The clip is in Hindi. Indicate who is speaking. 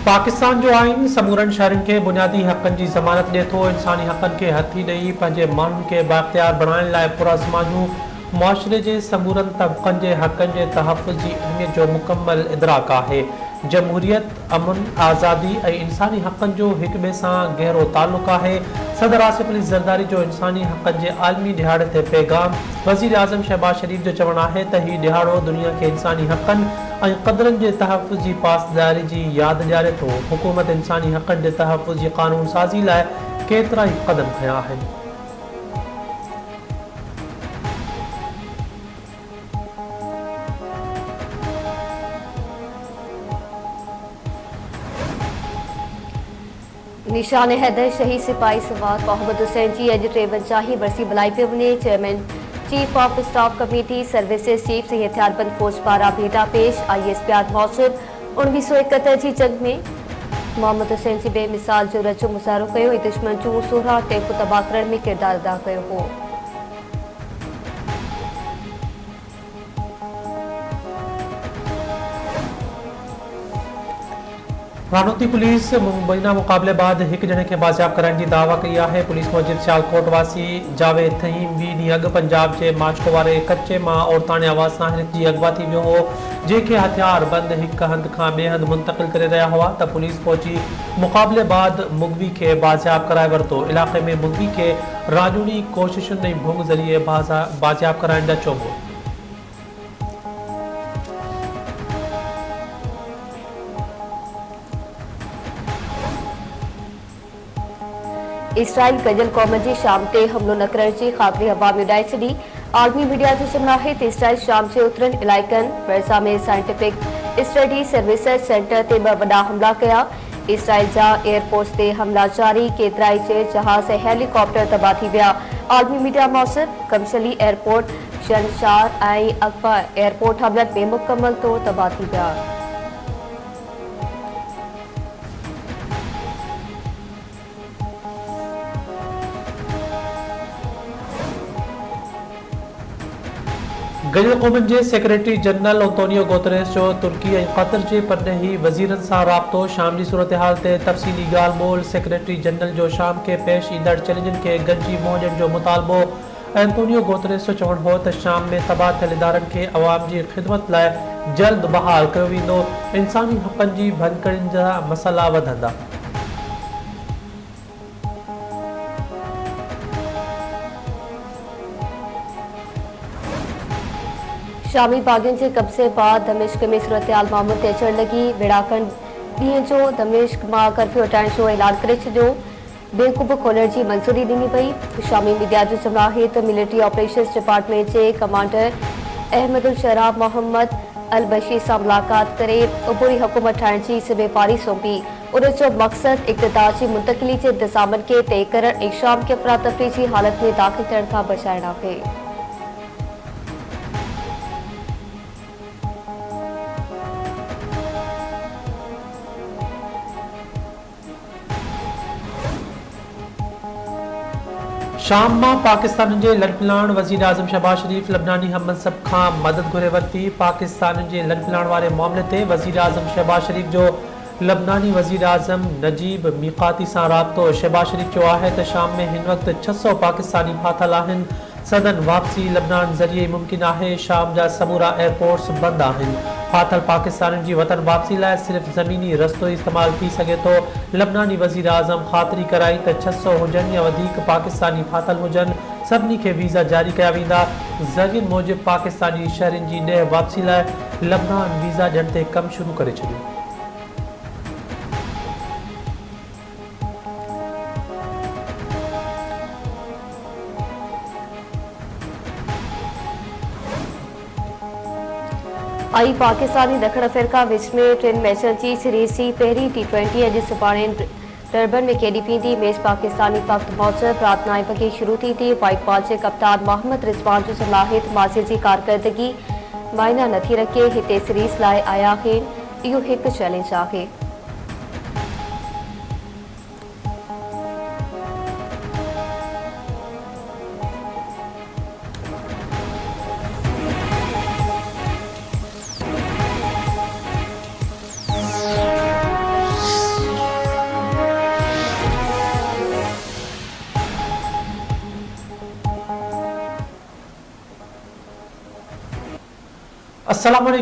Speaker 1: पाकिस्तान जो आइन समूरनि शहरनि खे बुनियादी हक़नि जी ज़मानत ॾिए थो। इंसानी हक़नि खे हथी ॾेई पंहिंजे माण्हुनि खे बाइख़्तियार बणाइण लाइ पुरअज़मानू मुआशिरे जे समूरनि तबक़नि जे हक़नि जे तहफ़्फ़ुज़ जी अहमियत जो मुकमल इदराक आहे। जमहूरियत, अमन, आज़ादी ऐं इंसानी हक़नि जो हिक ॿिए सां गहरो ताल्लुक़ आहे। सदर आसिफ अली ज़रदारी जो इंसानी हक़नि जे आलमी ॾिहाड़े ते पैगाम। वज़ीर आज़म शहबाज शरीफ़ जो चवणु आहे त हीउ ॾिहाड़ो दुनिया खे इंसानी हक़नि ऐं क़दरनि जे तहफ़्फ़ुज़ जी पासदारी जी यादि ॾियारे थो। हुकूमत इंसानी हक़नि जे तहफ़्फ़ुज़ जी क़ानून साज़ी लाइ केतिरा ई क़दम खंया आहिनि।
Speaker 2: निशान हैदर शहीद सिपाही सवार मोहम्मद हुसैन जी अॼु 53 बरसी बुलाई पे वञे। Chairman chief of staff committee services chief Singh हथियारबंद फौज पारां भेटा पेश। ISPR मौसूब 1971 जी जंग में मोहम्मद हुसैन जी बेमिसाल जो रचो मुज़ाहिरो कयो ऐं दुश्मन जूं 16 टैंकूं तबाह करण में किरदारु अदा कयो हो।
Speaker 1: रानोती पुलिस मुबैना मुक़ाबले बाद हिकु ॼणे खे बाज़ियाब कराइण जी दावा कई आहे। पुलिस मूजिब सियालकोट वासी जावेद थहीम 2 ॾींहं अॻु पंजाब जे माचको वारे कच्चे मां औरताणे आवाज़ सां हिन जी अगवा थी वियो हो, जंहिंखे हथियार बंदि हिकु हंधि खां ॿिए हंधि मुंतक़िल करे रहिया हुआ त पुलिस पहुची मुक़ाबले बाद मुगवी खे बाज़ियाब कराए वरितो। इलाक़े में मुगवी खे राजूनी कोशिशुनि ऐं भुङ ज़रिए बाज़ियाब कराइण जा चोबो।
Speaker 2: इसराइल गजल क़ौम जी शाम ते हमलो न करण जी ख़ातिरी हवा में उॾाए छॾी। आलमी मीडिया जो चवणु आहे त इसराइल शाम जे उतरनि इलाइक़नि वर्ज़ा में साइंटिफिक स्टडी सर्विसेज सेंटर ते 2 वॾा हमला कया। इसराइल जा एयरपोर्ट्स ते हमला जारी, केतिराई जेट जहाज़ ऐं हेलीकॉप्टर तबाह थी विया। आलमी मीडिया मौसूब कमशली एयरपोर्ट, शनशार ऐं अकबा एयरपोर्ट हमलनि में मुकमल तौर तबाह थी विया।
Speaker 1: गजल क़ौमनि जे सेक्रेटरी जनरल एंटोनियो गुतरेस जो तुर्की ऐं क़तर जे परॾेही वज़ीरनि सां राब्तो। शाम जी सूरतहाल ते तफ़सीली ॻाल्हि ॿोल। सेक्रेटरी जनरल जो शाम खे पेश ईंदड़ चैलेंजनि खे गॾिजी मुंहुं ॾियण जो मुतालबो। एंटोनियो गुतरेस जो चवणु हो त शाम में तबाह थियल इदारनि खे अवाम जी ख़िदमत लाइ जल्द बहाल कयो वेंदो। इंसानी हक़नि जी भञकड़ियुनि जा मसइला वधंदा।
Speaker 2: शामी बागियुनि जे कब्ज़े बाद दमिश्क में सूरतहाल मामूल ते अचण लॻी। विड़ाकनि ॾींहं जो दमिश्क मां कर्फ्यू हटाइण जो ऐलान करे छॾियो। बैंकूं बि खोलण जी मंज़ूरी ॾिनी वई। शामी मीडिया जो चवणु आहे त मिलिट्री ऑपरेशन्स डिपार्टमेंट जे कमांडर अहमदुल शराब मोहम्मद अल बशीर सां मुलाक़ात करे उबूरी हुकूमत ठाहिण जी ज़िम्मेवारी सौंपी। उन जो मक़सदु इक़्तिदार जी मुंतक़िली जे इंतिज़ामनि खे तइ करणु ऐं शाम खे अफ़रातफ़री जी हालत में दाख़िल थियण खां बचाइणु आहे।
Speaker 1: शाम मां पाकिस्तान जे लॾपिलाण वज़ीर आज़म शहबाज शरीफ़ लबनानी हममनसब खां मदद घुरे वरिती। पाकिस्तान जे लॾपिलाण वारे मामले ते वज़ीर आज़म शहबाज शरीफ़ जो लबनानी वज़ीर आज़म नजीब मीक़ाती सां राब्तो। शहबाज शरीफ़ चयो आहे त शाम में हिन वक़्तु 600 पाकिस्तानी फाथल आहिनि। सदन वापसी लबनान ज़रिए मुमकिन आहे। शाम जा समूरा एयरपोर्ट्स बंदि आहिनि। फाथल पाकिस्तानियुनि जी वतन वापसी लाइ सिर्फ़ ज़मीनी रस्तो इस्तेमालु थी सघे थो। लबनानी वज़ीर आज़म ख़ातिरी कराई त 600 हुजनि या वधीक पाकिस्तानी फाथल हुजनि, सभिनी खे वीज़ा जारी कया वेंदा। ज़रियनि मूजिबि पाकिस्तानी शहरियुनि जी ॾह वापसी लाइ लबनान वीज़ा ॾियण ते कमु शुरू करे छॾियो।
Speaker 2: आई पाकिस्तानी दखण अफ्रीका विच में 3 मैचनि जी सीरीज़ जी पहिरीं T20 अॼु सुभाणे डरबन में खेॾी वेंदी। मैच पाकिस्तानी वक़्तु मूजिबि राति 9 वॻे शुरू थींदी। वाइट बॉल जे कप्तान मोहम्मद रिज़वान जो चवणु आहे त माज़ी जी कारकर्दगी मायना नथी रखे। हिते सीरीज़ लाइ आया आहिनि। इहो हिकु चैलेंज आहे।
Speaker 1: अस्सलाम वालेकुम।